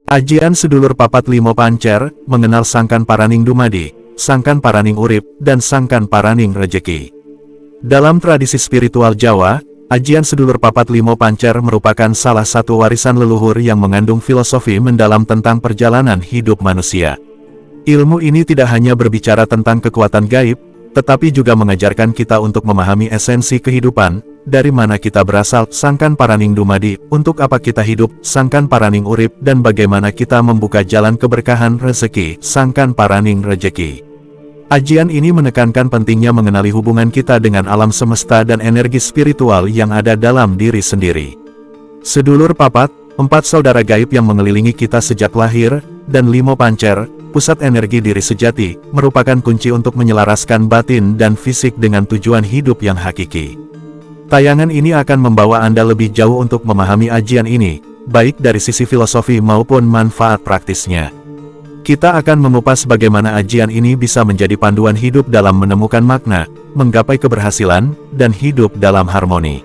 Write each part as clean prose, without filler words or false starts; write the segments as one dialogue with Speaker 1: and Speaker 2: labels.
Speaker 1: Ajian sedulur papat limo pancer, mengenal Sangkan Paraning Dumadi, Sangkan Paraning Urip, dan Sangkan Paraning Rejeki. Dalam tradisi spiritual Jawa, ajian sedulur papat limo pancer merupakan salah satu warisan leluhur yang mengandung filosofi mendalam tentang perjalanan hidup manusia. Ilmu ini tidak hanya berbicara tentang kekuatan gaib, tetapi juga mengajarkan kita untuk memahami esensi kehidupan, dari mana kita berasal, Sangkan Paraning Dumadi, untuk apa kita hidup, Sangkan Paraning Urip, dan bagaimana kita membuka jalan keberkahan rezeki, Sangkan Paraning Rejeki. Ajian ini menekankan pentingnya mengenali hubungan kita dengan alam semesta dan energi spiritual yang ada dalam diri sendiri. Sedulur papat, 4 saudara gaib yang mengelilingi kita sejak lahir, dan limo pancer, pusat energi diri sejati, merupakan kunci untuk menyelaraskan batin dan fisik dengan tujuan hidup yang hakiki. Tayangan ini akan membawa Anda lebih jauh untuk memahami ajian ini, baik dari sisi filosofi maupun manfaat praktisnya. Kita akan mengupas bagaimana ajian ini bisa menjadi panduan hidup dalam menemukan makna, menggapai keberhasilan, dan hidup dalam harmoni.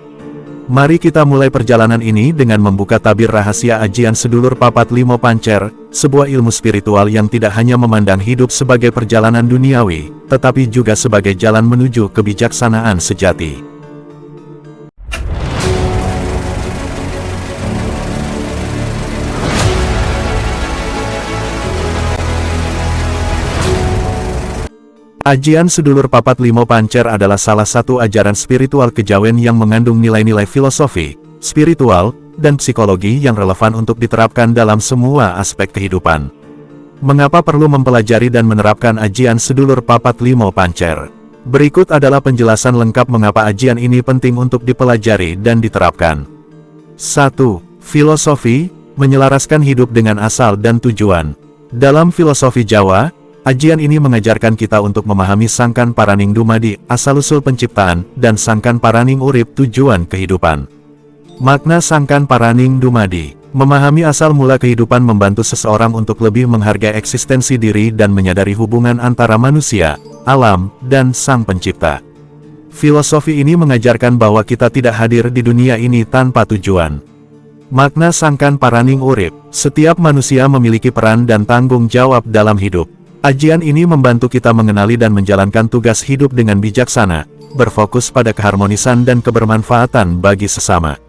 Speaker 1: Mari kita mulai perjalanan ini dengan membuka tabir rahasia ajian sedulur papat limo pancer, sebuah ilmu spiritual yang tidak hanya memandang hidup sebagai perjalanan duniawi, tetapi juga sebagai jalan menuju kebijaksanaan sejati. Ajian sedulur papat limo pancer adalah salah satu ajaran spiritual kejawen yang mengandung nilai-nilai filosofi, spiritual, dan psikologi yang relevan untuk diterapkan dalam semua aspek kehidupan. Mengapa perlu mempelajari dan menerapkan ajian sedulur papat limo pancer? Berikut adalah penjelasan lengkap mengapa ajian ini penting untuk dipelajari dan diterapkan. 1. Filosofi, menyelaraskan hidup dengan asal dan tujuan. Dalam filosofi Jawa, ajian ini mengajarkan kita untuk memahami Sangkan Paraning Dumadi, asal-usul penciptaan, dan Sangkan Paraning Urip, tujuan kehidupan. Makna Sangkan Paraning Dumadi, memahami asal mula kehidupan membantu seseorang untuk lebih menghargai eksistensi diri dan menyadari hubungan antara manusia, alam, dan Sang Pencipta. Filosofi ini mengajarkan bahwa kita tidak hadir di dunia ini tanpa tujuan. Makna Sangkan Paraning Urip, setiap manusia memiliki peran dan tanggung jawab dalam hidup. Ajian ini membantu kita mengenali dan menjalankan tugas hidup dengan bijaksana, berfokus pada keharmonisan dan kebermanfaatan bagi sesama.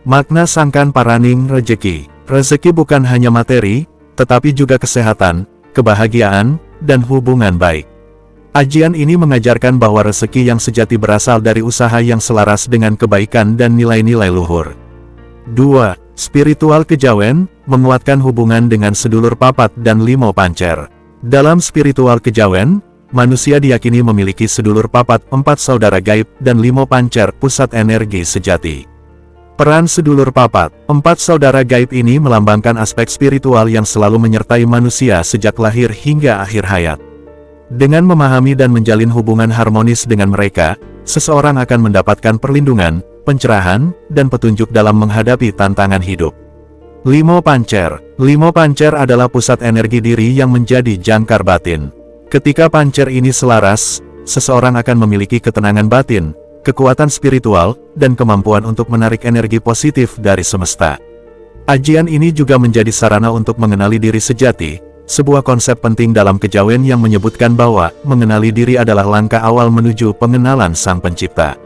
Speaker 1: Makna Sangkan Paraning Rejeki, rezeki bukan hanya materi, tetapi juga kesehatan, kebahagiaan, dan hubungan baik. Ajian ini mengajarkan bahwa rezeki yang sejati berasal dari usaha yang selaras dengan kebaikan dan nilai-nilai luhur. 2. Spiritual kejawen, menguatkan hubungan dengan sedulur papat dan limo pancer. Dalam spiritual kejawen, manusia diyakini memiliki sedulur papat, 4 saudara gaib, dan limo pancer, pusat energi sejati. Peran sedulur papat, 4 saudara gaib ini melambangkan aspek spiritual yang selalu menyertai manusia sejak lahir hingga akhir hayat. Dengan memahami dan menjalin hubungan harmonis dengan mereka, seseorang akan mendapatkan perlindungan, pencerahan, dan petunjuk dalam menghadapi tantangan hidup. Limo pancer. Limo pancer adalah pusat energi diri yang menjadi jangkar batin. Ketika pancer ini selaras, seseorang akan memiliki ketenangan batin, kekuatan spiritual, dan kemampuan untuk menarik energi positif dari semesta. Ajian ini juga menjadi sarana untuk mengenali diri sejati, sebuah konsep penting dalam kejawen yang menyebutkan bahwa mengenali diri adalah langkah awal menuju pengenalan Sang Pencipta.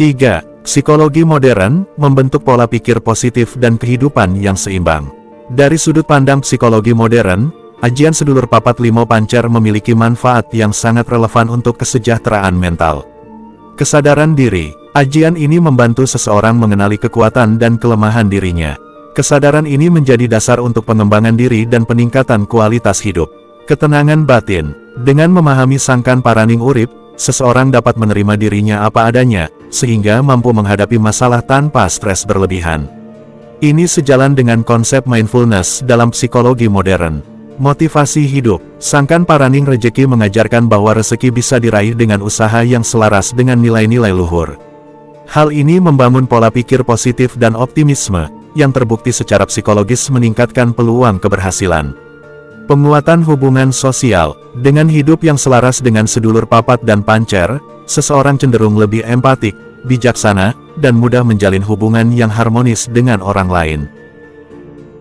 Speaker 1: 3. Psikologi modern, membentuk pola pikir positif dan kehidupan yang seimbang. Dari sudut pandang psikologi modern, ajian sedulur papat limo pancer memiliki manfaat yang sangat relevan untuk kesejahteraan mental. Kesadaran diri, ajian ini membantu seseorang mengenali kekuatan dan kelemahan dirinya. Kesadaran ini menjadi dasar untuk pengembangan diri dan peningkatan kualitas hidup. Ketenangan batin, dengan memahami Sangkan Paraning Urip, seseorang dapat menerima dirinya apa adanya, sehingga mampu menghadapi masalah tanpa stres berlebihan. Ini sejalan dengan konsep mindfulness dalam psikologi modern. Motivasi hidup, Sangkan Paraning Rejeki mengajarkan bahwa rezeki bisa diraih dengan usaha yang selaras dengan nilai-nilai luhur. Hal ini membangun pola pikir positif dan optimisme, yang terbukti secara psikologis meningkatkan peluang keberhasilan. Penguatan hubungan sosial, dengan hidup yang selaras dengan sedulur papat dan pancer, seseorang cenderung lebih empatik, bijaksana, dan mudah menjalin hubungan yang harmonis dengan orang lain.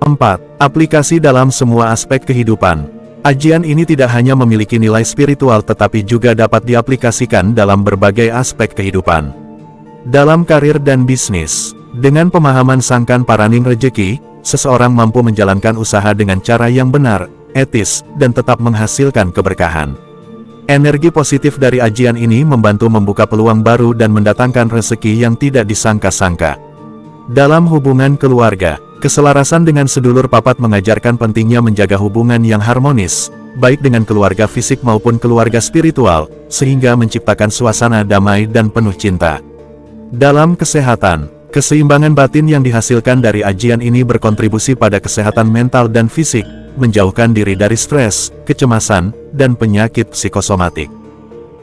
Speaker 1: 4. Aplikasi dalam semua aspek kehidupan. Ajian ini tidak hanya memiliki nilai spiritual tetapi juga dapat diaplikasikan dalam berbagai aspek kehidupan. Dalam karir dan bisnis, dengan pemahaman Sangkan Paraning Rejeki, seseorang mampu menjalankan usaha dengan cara yang benar, etis, dan tetap menghasilkan keberkahan. Energi positif dari ajian ini membantu membuka peluang baru dan mendatangkan rezeki yang tidak disangka-sangka. Dalam hubungan keluarga, keselarasan dengan sedulur papat mengajarkan pentingnya menjaga hubungan yang harmonis, baik dengan keluarga fisik maupun keluarga spiritual, sehingga menciptakan suasana damai dan penuh cinta. Dalam kesehatan, keseimbangan batin yang dihasilkan dari ajian ini berkontribusi pada kesehatan mental dan fisik, menjauhkan diri dari stres, kecemasan, dan penyakit psikosomatik.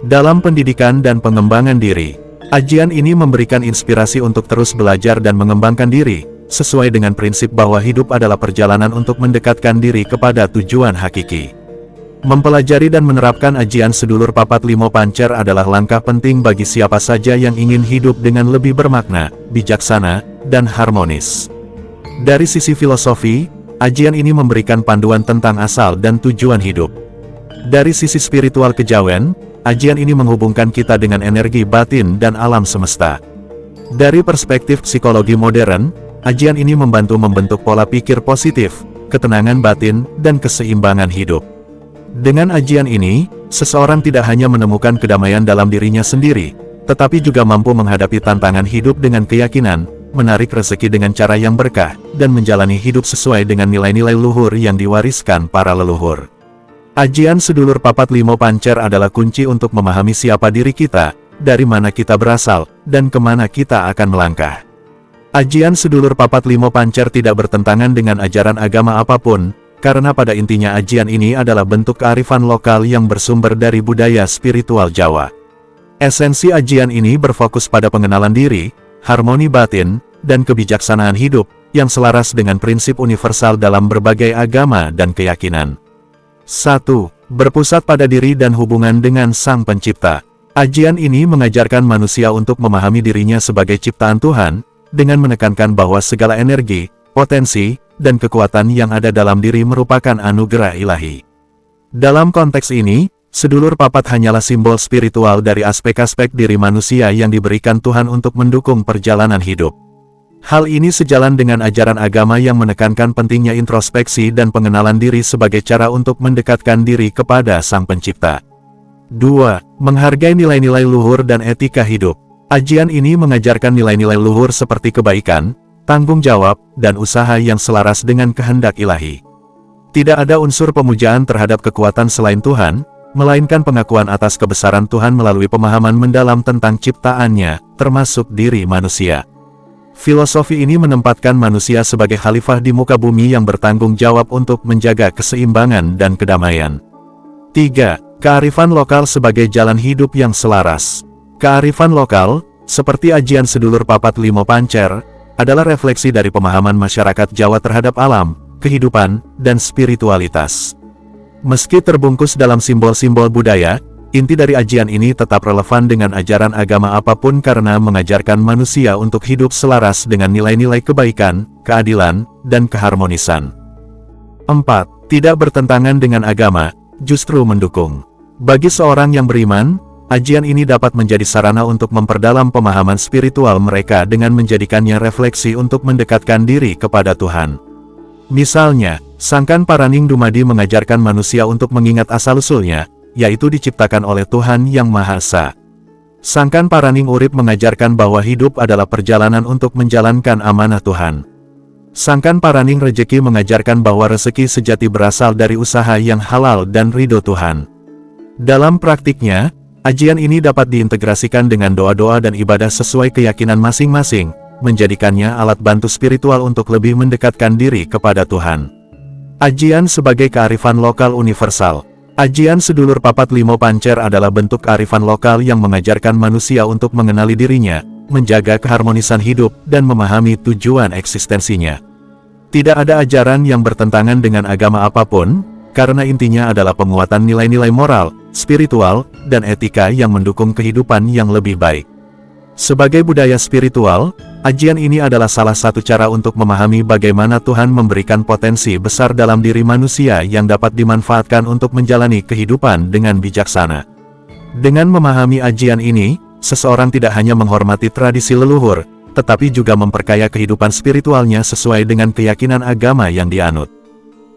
Speaker 1: Dalam pendidikan dan pengembangan diri, ajian ini memberikan inspirasi untuk terus belajar dan mengembangkan diri, sesuai dengan prinsip bahwa hidup adalah perjalanan untuk mendekatkan diri kepada tujuan hakiki. Mempelajari dan menerapkan ajian sedulur papat limo pancer adalah langkah penting bagi siapa saja yang ingin hidup dengan lebih bermakna, bijaksana, dan harmonis. Dari sisi filosofi, ajian ini memberikan panduan tentang asal dan tujuan hidup. Dari sisi spiritual kejawen, ajian ini menghubungkan kita dengan energi batin dan alam semesta. Dari perspektif psikologi modern, ajian ini membantu membentuk pola pikir positif, ketenangan batin, dan keseimbangan hidup. Dengan ajian ini, seseorang tidak hanya menemukan kedamaian dalam dirinya sendiri, tetapi juga mampu menghadapi tantangan hidup dengan keyakinan, menarik rezeki dengan cara yang berkah, dan menjalani hidup sesuai dengan nilai-nilai luhur yang diwariskan para leluhur. Ajian sedulur papat limo pancer adalah kunci untuk memahami siapa diri kita, dari mana kita berasal, dan kemana kita akan melangkah. Ajian sedulur papat limo pancer tidak bertentangan dengan ajaran agama apapun, karena pada intinya ajian ini adalah bentuk kearifan lokal yang bersumber dari budaya spiritual Jawa. Esensi ajian ini berfokus pada pengenalan diri, harmoni batin, dan kebijaksanaan hidup, yang selaras dengan prinsip universal dalam berbagai agama dan keyakinan. 1. Berpusat pada diri dan hubungan dengan Sang Pencipta. Ajian ini mengajarkan manusia untuk memahami dirinya sebagai ciptaan Tuhan, dengan menekankan bahwa segala energi, potensi, dan kekuatan yang ada dalam diri merupakan anugerah ilahi. Dalam konteks ini, sedulur papat hanyalah simbol spiritual dari aspek-aspek diri manusia yang diberikan Tuhan untuk mendukung perjalanan hidup. Hal ini sejalan dengan ajaran agama yang menekankan pentingnya introspeksi dan pengenalan diri sebagai cara untuk mendekatkan diri kepada Sang Pencipta. 2. Menghargai nilai-nilai luhur dan etika hidup. Ajian ini mengajarkan nilai-nilai luhur seperti kebaikan, tanggung jawab, dan usaha yang selaras dengan kehendak ilahi. Tidak ada unsur pemujaan terhadap kekuatan selain Tuhan, melainkan pengakuan atas kebesaran Tuhan melalui pemahaman mendalam tentang ciptaannya, termasuk diri manusia. Filosofi ini menempatkan manusia sebagai khalifah di muka bumi yang bertanggung jawab untuk menjaga keseimbangan dan kedamaian. 3. Kearifan lokal sebagai jalan hidup yang selaras. Kearifan lokal, seperti ajian sedulur papat limo pancer, adalah refleksi dari pemahaman masyarakat Jawa terhadap alam, kehidupan, dan spiritualitas. Meski terbungkus dalam simbol-simbol budaya, inti dari ajian ini tetap relevan dengan ajaran agama apapun karena mengajarkan manusia untuk hidup selaras dengan nilai-nilai kebaikan, keadilan, dan keharmonisan. 4. Tidak bertentangan dengan agama, justru mendukung. Bagi seorang yang beriman, ajian ini dapat menjadi sarana untuk memperdalam pemahaman spiritual mereka dengan menjadikannya refleksi untuk mendekatkan diri kepada Tuhan. Misalnya, Sangkan Paraning Dumadi mengajarkan manusia untuk mengingat asal-usulnya, yaitu diciptakan oleh Tuhan Yang Maha Esa. Sangkan Paraning Urip mengajarkan bahwa hidup adalah perjalanan untuk menjalankan amanah Tuhan. Sangkan Paraning Rejeki mengajarkan bahwa rezeki sejati berasal dari usaha yang halal dan ridho Tuhan. Dalam praktiknya, ajian ini dapat diintegrasikan dengan doa-doa dan ibadah sesuai keyakinan masing-masing, menjadikannya alat bantu spiritual untuk lebih mendekatkan diri kepada Tuhan. Ajian sebagai kearifan lokal universal. Ajian sedulur papat limo pancer adalah bentuk kearifan lokal yang mengajarkan manusia untuk mengenali dirinya, menjaga keharmonisan hidup, dan memahami tujuan eksistensinya. Tidak ada ajaran yang bertentangan dengan agama apapun, karena intinya adalah penguatan nilai-nilai moral, spiritual, dan etika yang mendukung kehidupan yang lebih baik. Sebagai budaya spiritual, Ajian ini adalah salah satu cara untuk memahami bagaimana Tuhan memberikan potensi besar dalam diri manusia yang dapat dimanfaatkan untuk menjalani kehidupan dengan bijaksana. Dengan memahami ajian ini, seseorang tidak hanya menghormati tradisi leluhur, tetapi juga memperkaya kehidupan spiritualnya sesuai dengan keyakinan agama yang dianut.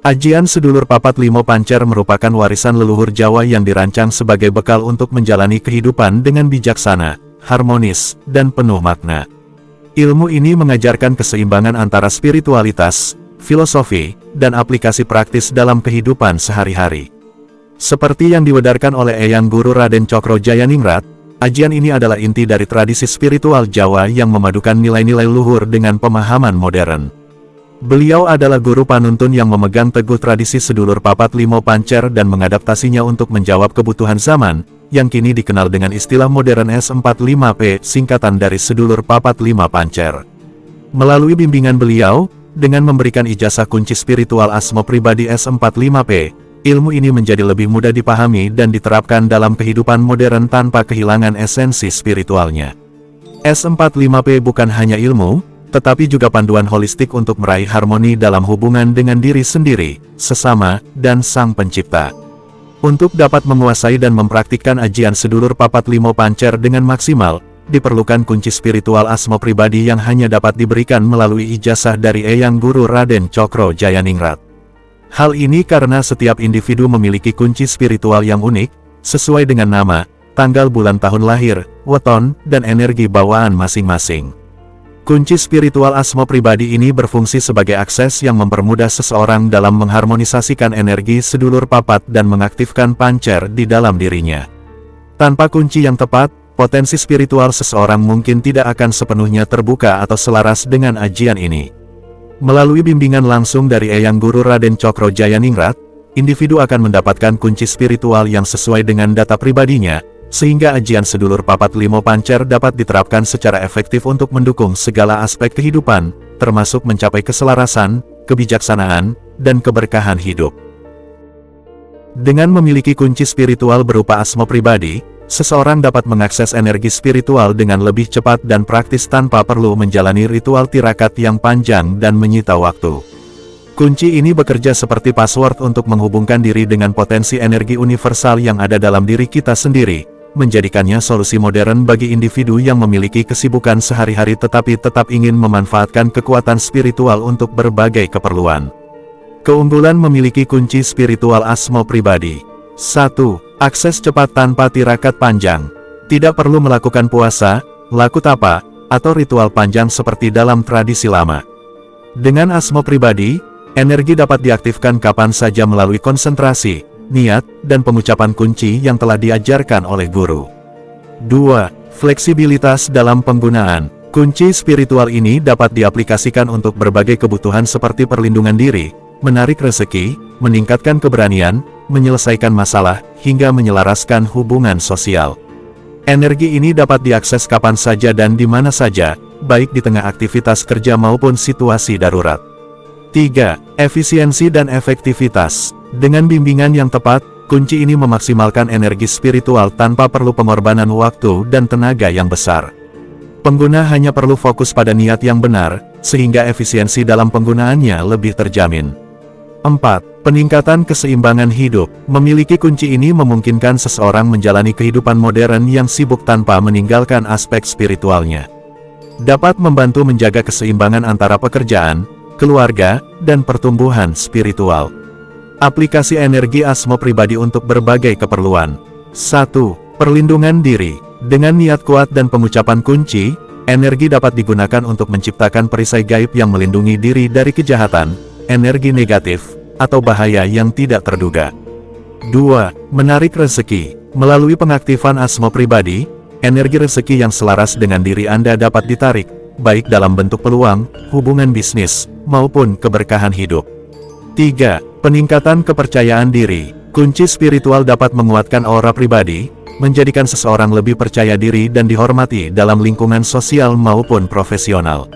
Speaker 1: Ajian Sedulur Papat Limo Pancer merupakan warisan leluhur Jawa yang dirancang sebagai bekal untuk menjalani kehidupan dengan bijaksana, harmonis, dan penuh makna. Ilmu ini mengajarkan keseimbangan antara spiritualitas, filosofi, dan aplikasi praktis dalam kehidupan sehari-hari. Seperti yang diwedarkan oleh Eyang Guru Raden Cokro Jayaningrat, ajian ini adalah inti dari tradisi spiritual Jawa yang memadukan nilai-nilai luhur dengan pemahaman modern. Beliau adalah guru panuntun yang memegang teguh tradisi Sedulur Papat Limo Pancer dan mengadaptasinya untuk menjawab kebutuhan zaman, yang kini dikenal dengan istilah modern S45P, singkatan dari Sedulur Papat Lima Pancer. Melalui bimbingan beliau, dengan memberikan ijazah kunci spiritual Asmo Pribadi S45P, ilmu ini menjadi lebih mudah dipahami dan diterapkan dalam kehidupan modern tanpa kehilangan esensi spiritualnya. S45P bukan hanya ilmu, tetapi juga panduan holistik untuk meraih harmoni dalam hubungan dengan diri sendiri, sesama, dan Sang Pencipta. Untuk dapat menguasai dan mempraktikkan ajian Sedulur Papat Limo Pancer dengan maksimal, diperlukan kunci spiritual Asmo Pribadi yang hanya dapat diberikan melalui ijazah dari Eyang Guru Raden Cokro Jayaningrat. Hal ini karena setiap individu memiliki kunci spiritual yang unik, sesuai dengan nama, tanggal bulan tahun lahir, weton, dan energi bawaan masing-masing. Kunci spiritual Asmo Pribadi ini berfungsi sebagai akses yang mempermudah seseorang dalam mengharmonisasikan energi Sedulur Papat dan mengaktifkan pancer di dalam dirinya. Tanpa kunci yang tepat, potensi spiritual seseorang mungkin tidak akan sepenuhnya terbuka atau selaras dengan ajian ini. Melalui bimbingan langsung dari Eyang Guru Raden Cokro Jayaningrat, individu akan mendapatkan kunci spiritual yang sesuai dengan data pribadinya, sehingga ajian Sedulur Papat Limo Pancer dapat diterapkan secara efektif untuk mendukung segala aspek kehidupan, termasuk mencapai keselarasan, kebijaksanaan, dan keberkahan hidup. Dengan memiliki kunci spiritual berupa Asmo Pribadi, seseorang dapat mengakses energi spiritual dengan lebih cepat dan praktis tanpa perlu menjalani ritual tirakat yang panjang dan menyita waktu. Kunci ini bekerja seperti password untuk menghubungkan diri dengan potensi energi universal yang ada dalam diri kita sendiri, menjadikannya solusi modern bagi individu yang memiliki kesibukan sehari-hari tetapi tetap ingin memanfaatkan kekuatan spiritual untuk berbagai keperluan. Keunggulan memiliki kunci spiritual Asmo Pribadi. 1. Akses cepat tanpa tirakat panjang. Tidak perlu melakukan puasa, laku tapa, atau ritual panjang seperti dalam tradisi lama. Dengan Asmo Pribadi, energi dapat diaktifkan kapan saja melalui konsentrasi, niat, dan pengucapan kunci yang telah diajarkan oleh guru. 2. Fleksibilitas dalam penggunaan. Kunci spiritual ini dapat diaplikasikan untuk berbagai kebutuhan seperti perlindungan diri, menarik rezeki, meningkatkan keberanian, menyelesaikan masalah, hingga menyelaraskan hubungan sosial. Energi ini dapat diakses kapan saja dan di mana saja, baik di tengah aktivitas kerja maupun situasi darurat. 3. Efisiensi dan efektivitas. Dengan bimbingan yang tepat, kunci ini memaksimalkan energi spiritual tanpa perlu pengorbanan waktu dan tenaga yang besar. Pengguna hanya perlu fokus pada niat yang benar, sehingga efisiensi dalam penggunaannya lebih terjamin. 4. Peningkatan keseimbangan hidup. Memiliki kunci ini memungkinkan seseorang menjalani kehidupan modern yang sibuk tanpa meninggalkan aspek spiritualnya. Dapat membantu menjaga keseimbangan antara pekerjaan, keluarga, dan pertumbuhan spiritual. Aplikasi energi Asmo Pribadi untuk berbagai keperluan. 1. Perlindungan diri. Dengan niat kuat dan pengucapan kunci, energi dapat digunakan untuk menciptakan perisai gaib yang melindungi diri dari kejahatan, energi negatif, atau bahaya yang tidak terduga. 2. Menarik rezeki. Melalui pengaktifan Asmo Pribadi, energi rezeki yang selaras dengan diri Anda dapat ditarik, baik dalam bentuk peluang, hubungan bisnis, maupun keberkahan hidup. 3. Peningkatan kepercayaan diri. Kunci spiritual dapat menguatkan aura pribadi, menjadikan seseorang lebih percaya diri dan dihormati dalam lingkungan sosial maupun profesional.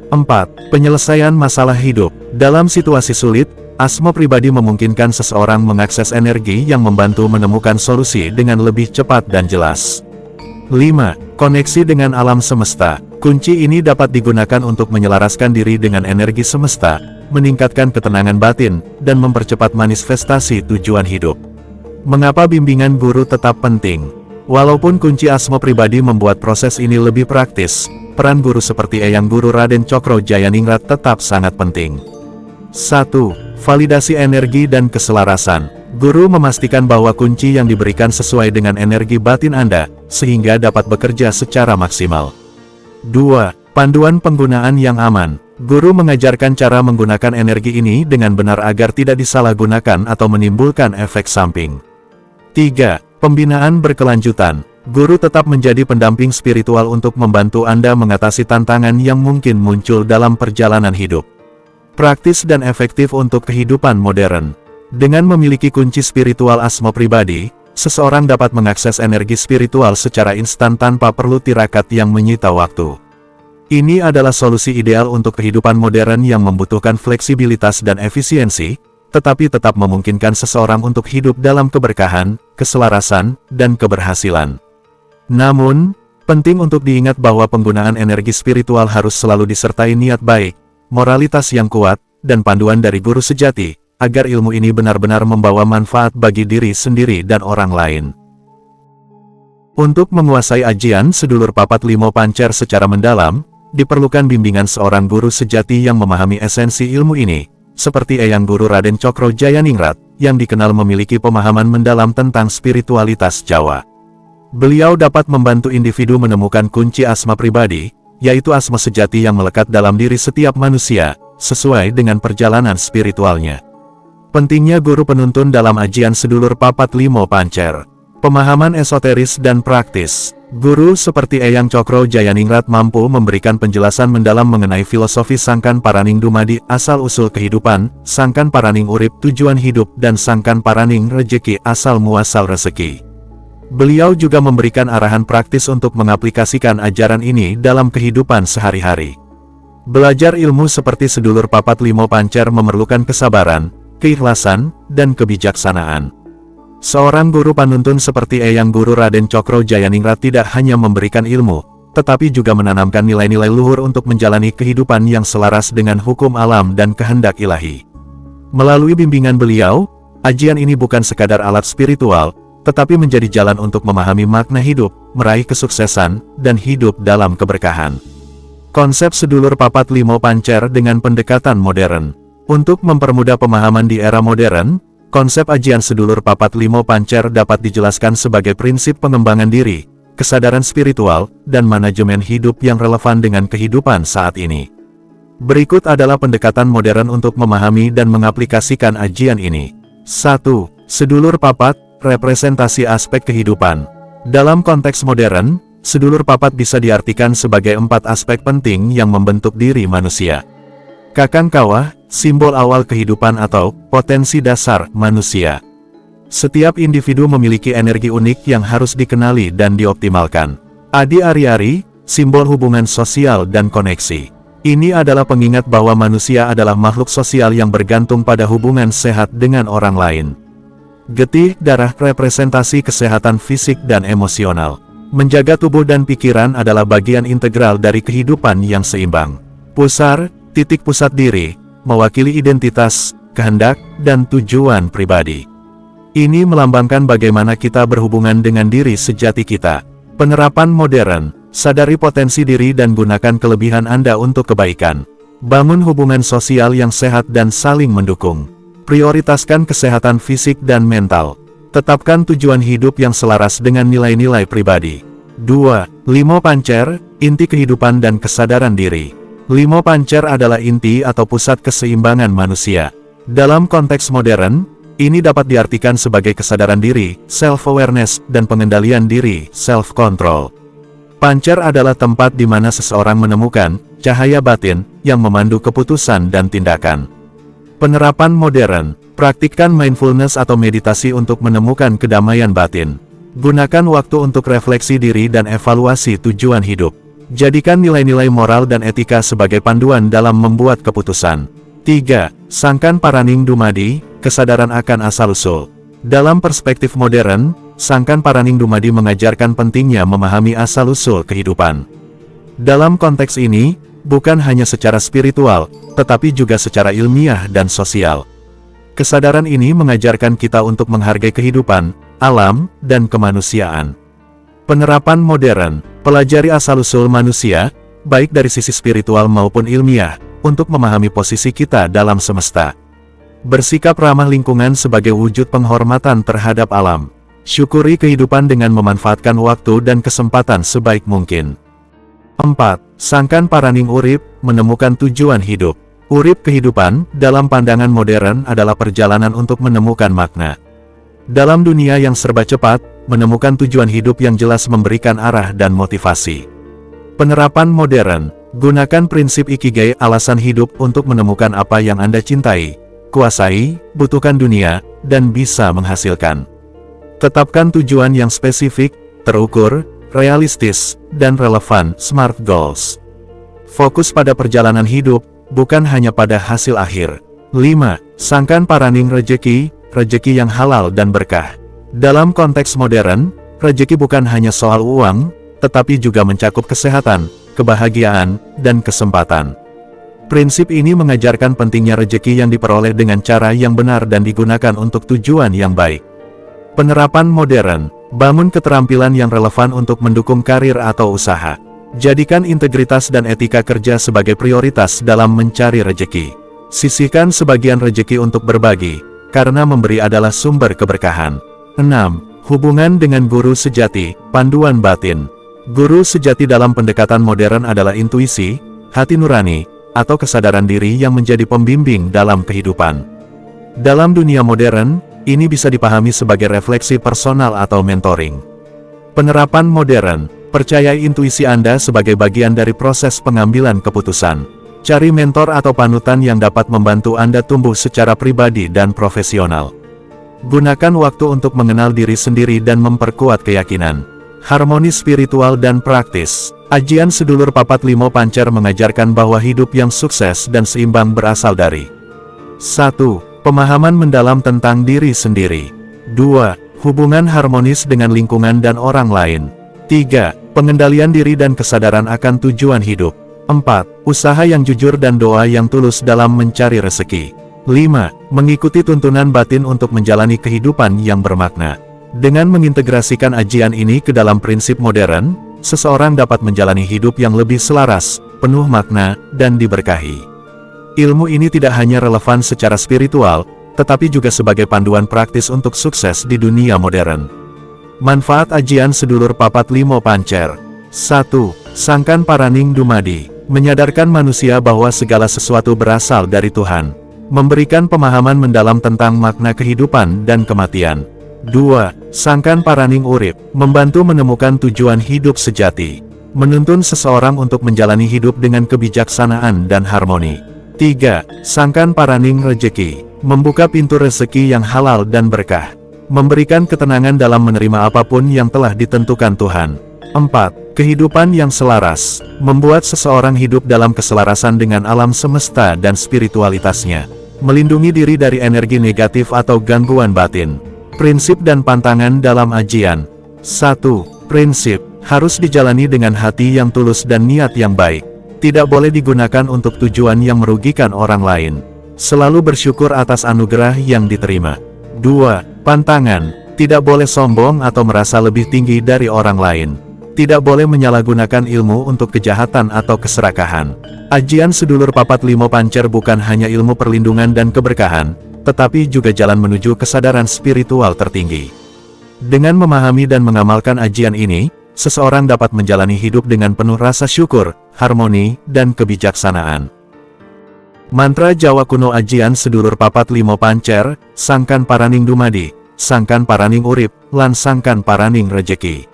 Speaker 1: 4. Penyelesaian masalah hidup. Dalam situasi sulit, Asmo Pribadi memungkinkan seseorang mengakses energi yang membantu menemukan solusi dengan lebih cepat dan jelas. 5. Koneksi dengan alam semesta. Kunci ini dapat digunakan untuk menyelaraskan diri dengan energi semesta, meningkatkan ketenangan batin, dan mempercepat manifestasi tujuan hidup. Mengapa bimbingan guru tetap penting? Walaupun kunci asma pribadi membuat proses ini lebih praktis, peran guru seperti Eyang Guru Raden Cokro Jayaningrat tetap sangat penting. 1. Validasi energi dan keselarasan. Guru memastikan bahwa kunci yang diberikan sesuai dengan energi batin Anda, sehingga dapat bekerja secara maksimal. 2. Panduan penggunaan yang aman. Guru mengajarkan cara menggunakan energi ini dengan benar agar tidak disalahgunakan atau menimbulkan efek samping. 3. Pembinaan berkelanjutan. Guru tetap menjadi pendamping spiritual untuk membantu Anda mengatasi tantangan yang mungkin muncul dalam perjalanan hidup. Praktis dan efektif untuk kehidupan modern. Dengan memiliki kunci spiritual asma pribadi, seseorang dapat mengakses energi spiritual secara instan tanpa perlu tirakat yang menyita waktu. Ini adalah solusi ideal untuk kehidupan modern yang membutuhkan fleksibilitas dan efisiensi, tetapi tetap memungkinkan seseorang untuk hidup dalam keberkahan, keselarasan, dan keberhasilan. Namun, penting untuk diingat bahwa penggunaan energi spiritual harus selalu disertai niat baik, moralitas yang kuat, dan panduan dari guru sejati, agar ilmu ini benar-benar membawa manfaat bagi diri sendiri dan orang lain. Untuk menguasai ajian sedulur papat limo pancer secara mendalam, diperlukan bimbingan seorang guru sejati yang memahami esensi ilmu ini, seperti Eyang Guru Raden Cokro Jayaningrat, yang dikenal memiliki pemahaman mendalam tentang spiritualitas Jawa. Beliau dapat membantu individu menemukan kunci asma pribadi, yaitu asma sejati yang melekat dalam diri setiap manusia, sesuai dengan perjalanan spiritualnya. Pentingnya guru penuntun dalam ajian sedulur papat limo pancer. Pemahaman esoteris dan praktis. Guru seperti Eyang Cokro Jayaningrat mampu memberikan penjelasan mendalam mengenai filosofi Sangkan Paraning Dumadi, asal-usul kehidupan, Sangkan Paraning Urip, tujuan hidup, dan Sangkan Paraning Rejeki, asal-muasal rezeki. Beliau juga memberikan arahan praktis untuk mengaplikasikan ajaran ini dalam kehidupan sehari-hari. Belajar ilmu seperti sedulur papat limo pancer memerlukan kesabaran, keikhlasan, dan kebijaksanaan. Seorang guru panuntun seperti Eyang Guru Raden Cokro Jayaningrat tidak hanya memberikan ilmu, tetapi juga menanamkan nilai-nilai luhur untuk menjalani kehidupan yang selaras dengan hukum alam dan kehendak ilahi. Melalui bimbingan beliau, ajian ini bukan sekadar alat spiritual, tetapi menjadi jalan untuk memahami makna hidup, meraih kesuksesan, dan hidup dalam keberkahan. Konsep sedulur papat limo pancer dengan pendekatan modern. Untuk mempermudah pemahaman di era modern, konsep ajian sedulur papat limo pancer dapat dijelaskan sebagai prinsip pengembangan diri, kesadaran spiritual, dan manajemen hidup yang relevan dengan kehidupan saat ini. Berikut adalah pendekatan modern untuk memahami dan mengaplikasikan ajian ini. 1. Sedulur papat, representasi aspek kehidupan. Dalam konteks modern, sedulur papat bisa diartikan sebagai 4 aspek penting yang membentuk diri manusia. Kakang kawah, simbol awal kehidupan atau potensi dasar manusia. Setiap individu memiliki energi unik yang harus dikenali dan dioptimalkan. Adi ari-ari, simbol hubungan sosial dan koneksi. Ini adalah pengingat bahwa manusia adalah makhluk sosial yang bergantung pada hubungan sehat dengan orang lain. Getih darah, representasi kesehatan fisik dan emosional. Menjaga tubuh dan pikiran adalah bagian integral dari kehidupan yang seimbang. Pusar, titik pusat diri, mewakili identitas, kehendak, dan tujuan pribadi. Ini melambangkan bagaimana kita berhubungan dengan diri sejati kita. Penerapan modern, sadari potensi diri dan gunakan kelebihan Anda untuk kebaikan. Bangun hubungan sosial yang sehat dan saling mendukung. Prioritaskan kesehatan fisik dan mental. Tetapkan tujuan hidup yang selaras dengan nilai-nilai pribadi. 2. Limo pancer, inti kehidupan dan kesadaran diri. Limo pancer adalah inti atau pusat keseimbangan manusia. Dalam konteks modern, ini dapat diartikan sebagai kesadaran diri, self-awareness, dan pengendalian diri, self-control. Pancer adalah tempat di mana seseorang menemukan cahaya batin yang memandu keputusan dan tindakan. Penerapan modern, praktikkan mindfulness atau meditasi untuk menemukan kedamaian batin. Gunakan waktu untuk refleksi diri dan evaluasi tujuan hidup. Jadikan nilai-nilai moral dan etika sebagai panduan dalam membuat keputusan. 3. Sangkan Paraning Dumadi, kesadaran akan asal-usul. Dalam perspektif modern, Sangkan Paraning Dumadi mengajarkan pentingnya memahami asal-usul kehidupan. Dalam konteks ini, bukan hanya secara spiritual, tetapi juga secara ilmiah dan sosial. Kesadaran ini mengajarkan kita untuk menghargai kehidupan, alam, dan kemanusiaan. Penerapan modern, pelajari asal-usul manusia, baik dari sisi spiritual maupun ilmiah, untuk memahami posisi kita dalam semesta. Bersikap ramah lingkungan sebagai wujud penghormatan terhadap alam. Syukuri kehidupan dengan memanfaatkan waktu dan kesempatan sebaik mungkin. 4. Sangkan paraning urip, menemukan tujuan hidup. Urip kehidupan, dalam pandangan modern adalah perjalanan untuk menemukan makna. Dalam dunia yang serba cepat, menemukan tujuan hidup yang jelas memberikan arah dan motivasi. Penerapan modern, gunakan prinsip Ikigai, alasan hidup untuk menemukan apa yang Anda cintai, kuasai, butuhkan dunia, dan bisa menghasilkan. Tetapkan tujuan yang spesifik, terukur, realistis, dan relevan, SMART goals. Fokus pada perjalanan hidup, bukan hanya pada hasil akhir. 5. Sangkan paraning rejeki, rejeki yang halal dan berkah. Dalam konteks modern, rejeki bukan hanya soal uang, tetapi juga mencakup kesehatan, kebahagiaan, dan kesempatan. Prinsip ini mengajarkan pentingnya rejeki yang diperoleh dengan cara yang benar dan digunakan untuk tujuan yang baik. Penerapan modern, bangun keterampilan yang relevan untuk mendukung karir atau usaha. Jadikan integritas dan etika kerja sebagai prioritas dalam mencari rejeki. Sisihkan sebagian rejeki untuk berbagi, karena memberi adalah sumber keberkahan. 6. Hubungan dengan guru sejati, panduan batin. Guru sejati dalam pendekatan modern adalah intuisi, hati nurani, atau kesadaran diri yang menjadi pembimbing dalam kehidupan. Dalam dunia modern, ini bisa dipahami sebagai refleksi personal atau mentoring. Penerapan modern, percayai intuisi Anda sebagai bagian dari proses pengambilan keputusan. Cari mentor atau panutan yang dapat membantu Anda tumbuh secara pribadi dan profesional. Gunakan waktu untuk mengenal diri sendiri dan memperkuat keyakinan. Harmoni spiritual dan praktis. Ajian Sedulur Papat Limo Pancer mengajarkan bahwa hidup yang sukses dan seimbang berasal dari 1. Pemahaman mendalam tentang diri sendiri. 2. Hubungan harmonis dengan lingkungan dan orang lain. 3. Pengendalian diri dan kesadaran akan tujuan hidup. 4. Usaha yang jujur dan doa yang tulus dalam mencari rezeki. 5. Mengikuti tuntunan batin untuk menjalani kehidupan yang bermakna. Dengan mengintegrasikan ajian ini ke dalam prinsip modern, seseorang dapat menjalani hidup yang lebih selaras, penuh makna, dan diberkahi. Ilmu ini tidak hanya relevan secara spiritual, tetapi juga sebagai panduan praktis untuk sukses di dunia modern. Manfaat ajian Sedulur Papat Limo Pancer. 1. Sangkan paraning dumadi, menyadarkan manusia bahwa segala sesuatu berasal dari Tuhan. Memberikan pemahaman mendalam tentang makna kehidupan dan kematian. 2. Sangkan paraning urip, membantu menemukan tujuan hidup sejati. Menuntun seseorang untuk menjalani hidup dengan kebijaksanaan dan harmoni. 3. Sangkan paraning rejeki, membuka pintu rezeki yang halal dan berkah. Memberikan ketenangan dalam menerima apapun yang telah ditentukan Tuhan. 4. Kehidupan yang selaras, membuat seseorang hidup dalam keselarasan dengan alam semesta dan spiritualitasnya. Melindungi diri dari energi negatif atau gangguan batin. Prinsip dan pantangan dalam ajian. 1. Prinsip, harus dijalani dengan hati yang tulus dan niat yang baik. Tidak boleh digunakan untuk tujuan yang merugikan orang lain. Selalu bersyukur atas anugerah yang diterima. 2. Pantangan, tidak boleh sombong atau merasa lebih tinggi dari orang lain. Tidak boleh menyalahgunakan ilmu untuk kejahatan atau keserakahan. Ajian Sedulur Papat Limo Pancer bukan hanya ilmu perlindungan dan keberkahan, tetapi juga jalan menuju kesadaran spiritual tertinggi. Dengan memahami dan mengamalkan ajian ini, seseorang dapat menjalani hidup dengan penuh rasa syukur, harmoni, dan kebijaksanaan. Mantra Jawa kuno ajian Sedulur Papat Limo Pancer, sangkan paraning dumadi, sangkan paraning urip, lan sangkan paraning rejeki.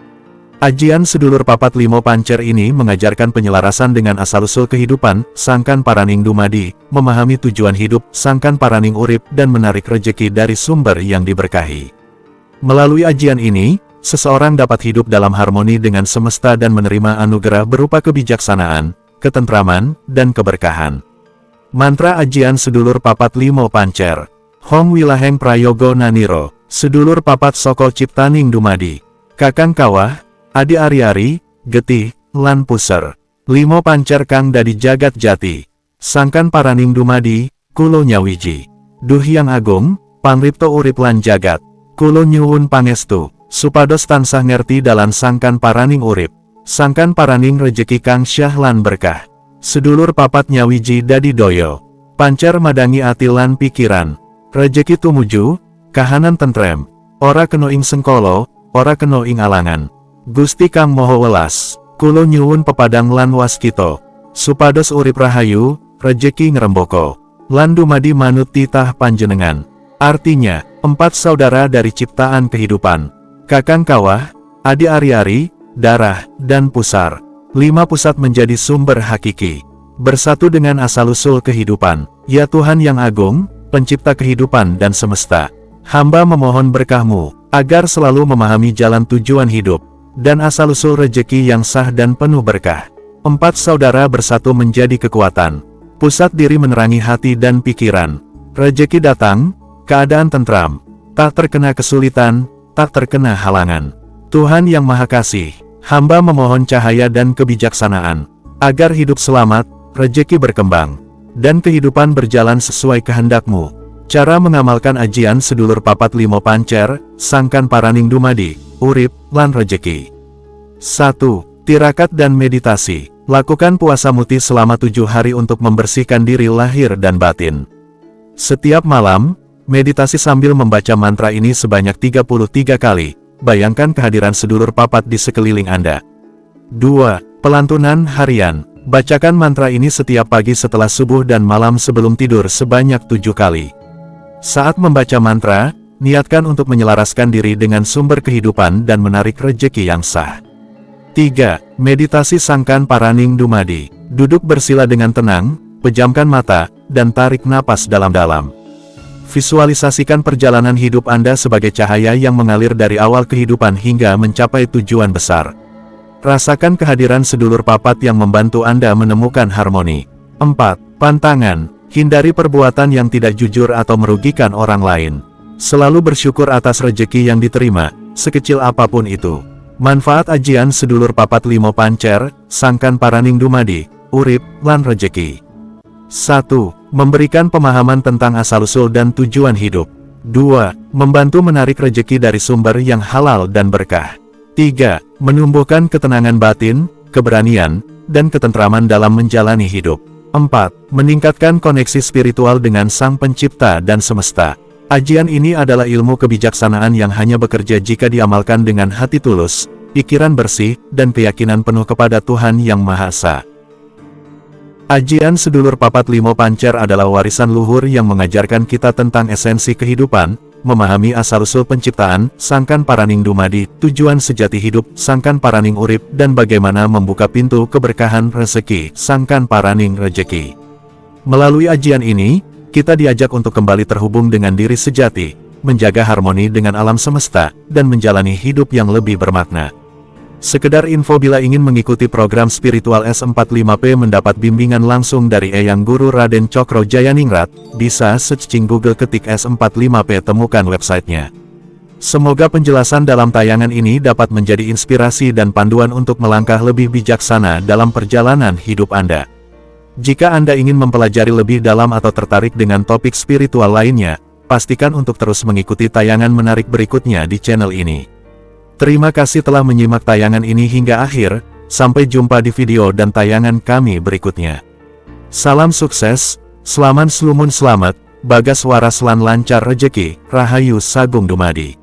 Speaker 1: Ajian Sedulur Papat Limo Pancer ini mengajarkan penyelarasan dengan asal-usul kehidupan, sangkan paraning dumadi, memahami tujuan hidup, sangkan paraning urip, dan menarik rejeki dari sumber yang diberkahi. Melalui ajian ini, seseorang dapat hidup dalam harmoni dengan semesta dan menerima anugerah berupa kebijaksanaan, ketentraman, dan keberkahan. Mantra ajian Sedulur Papat Limo Pancer. Hong Wilaheng Prayogo Naniro, Sedulur Papat Soko Ciptaning Dumadi. Kakang Kawah, Adi Ari-Ari, Getih, lan Puser. Limo pancer kang dadi jagat jati. Sangkan paraning dumadi, kulo nyawiji. Duh Hyang Agung, pangripto urip lan jagat. Kulo nyuwun pangestu, supados tansah ngerti dalan sangkan paraning urip. Sangkan paraning rejeki kang syah lan berkah. Sedulur papat nyawiji dadi doyo. Pancer madangi ati lan pikiran. Rejeki tumuju, kahanan tentrem. Ora kena ing sengkolo, ora kena ing alangan. Gusti kang moho welas, kulo nyuwun pepadang lan waskito. Supados urip rahayu, rejeki ngremboko. Lan dumadi manut titah panjenengan. Artinya, 4 saudara dari ciptaan kehidupan. Kakang Kawah, Adi Ari-Ari, Darah, dan Pusar. 5 pusat menjadi sumber hakiki. Bersatu dengan asal-usul kehidupan. Ya Tuhan yang agung, pencipta kehidupan dan semesta. Hamba memohon berkah-Mu, agar selalu memahami jalan tujuan hidup, dan asal-usul rejeki yang sah dan penuh berkah. 4 saudara bersatu menjadi kekuatan. Pusat diri menerangi hati dan pikiran. Rejeki datang, keadaan tentram. Tak terkena kesulitan, tak terkena halangan. Tuhan yang Maha Kasih, hamba memohon cahaya dan kebijaksanaan, agar hidup selamat, rejeki berkembang, dan kehidupan berjalan sesuai kehendak-Mu. Cara mengamalkan ajian sedulur papat limo pancer, sangkan paraning dumadi, urip, lan rejeki. 1. Tirakat dan meditasi. Lakukan puasa muti selama 7 hari untuk membersihkan diri lahir dan batin. Setiap malam, meditasi sambil membaca mantra ini sebanyak 33 kali. Bayangkan kehadiran sedulur papat di sekeliling Anda. 2. Pelantunan harian. Bacakan mantra ini setiap pagi setelah subuh dan malam sebelum tidur sebanyak 7 kali. Saat membaca mantra, niatkan untuk menyelaraskan diri dengan sumber kehidupan dan menarik rejeki yang sah. 3. Meditasi sangkan paraning dumadi. Duduk bersila dengan tenang, pejamkan mata, dan tarik napas dalam-dalam. Visualisasikan perjalanan hidup Anda sebagai cahaya yang mengalir dari awal kehidupan hingga mencapai tujuan besar. Rasakan kehadiran sedulur papat yang membantu Anda menemukan harmoni. 4. Pantangan. Hindari perbuatan yang tidak jujur atau merugikan orang lain. Selalu bersyukur atas rejeki yang diterima, sekecil apapun itu. Manfaat ajian sedulur papat limo pancer, sangkan paraning dumadi, urip, lan rejeki. 1. Memberikan pemahaman tentang asal-usul dan tujuan hidup. 2. Membantu menarik rejeki dari sumber yang halal dan berkah. 3. Menumbuhkan ketenangan batin, keberanian, dan ketentraman dalam menjalani hidup. 4. Meningkatkan koneksi spiritual dengan Sang Pencipta dan semesta. Ajian ini adalah ilmu kebijaksanaan yang hanya bekerja jika diamalkan dengan hati tulus, pikiran bersih, dan keyakinan penuh kepada Tuhan Yang Maha Esa. Ajian sedulur papat limo pancer adalah warisan luhur yang mengajarkan kita tentang esensi kehidupan, memahami asal-usul penciptaan, sangkan paraning dumadi, tujuan sejati hidup, sangkan paraning urip, dan bagaimana membuka pintu keberkahan rezeki, sangkan paraning rejeki. Melalui ajian ini, kita diajak untuk kembali terhubung dengan diri sejati, menjaga harmoni dengan alam semesta, dan menjalani hidup yang lebih bermakna. Sekedar info, bila ingin mengikuti program spiritual S45P mendapat bimbingan langsung dari Eyang Guru Raden Cokro Jayaningrat, bisa searching Google ketik S45P, temukan websitenya. Semoga penjelasan dalam tayangan ini dapat menjadi inspirasi dan panduan untuk melangkah lebih bijaksana dalam perjalanan hidup Anda. Jika Anda ingin mempelajari lebih dalam atau tertarik dengan topik spiritual lainnya, pastikan untuk terus mengikuti tayangan menarik berikutnya di channel ini. Terima kasih telah menyimak tayangan ini hingga akhir, sampai jumpa di video dan tayangan kami berikutnya. Salam sukses, selaman slumun selamat, bagas waras lan lancar rejeki, rahayu sagung dumadi.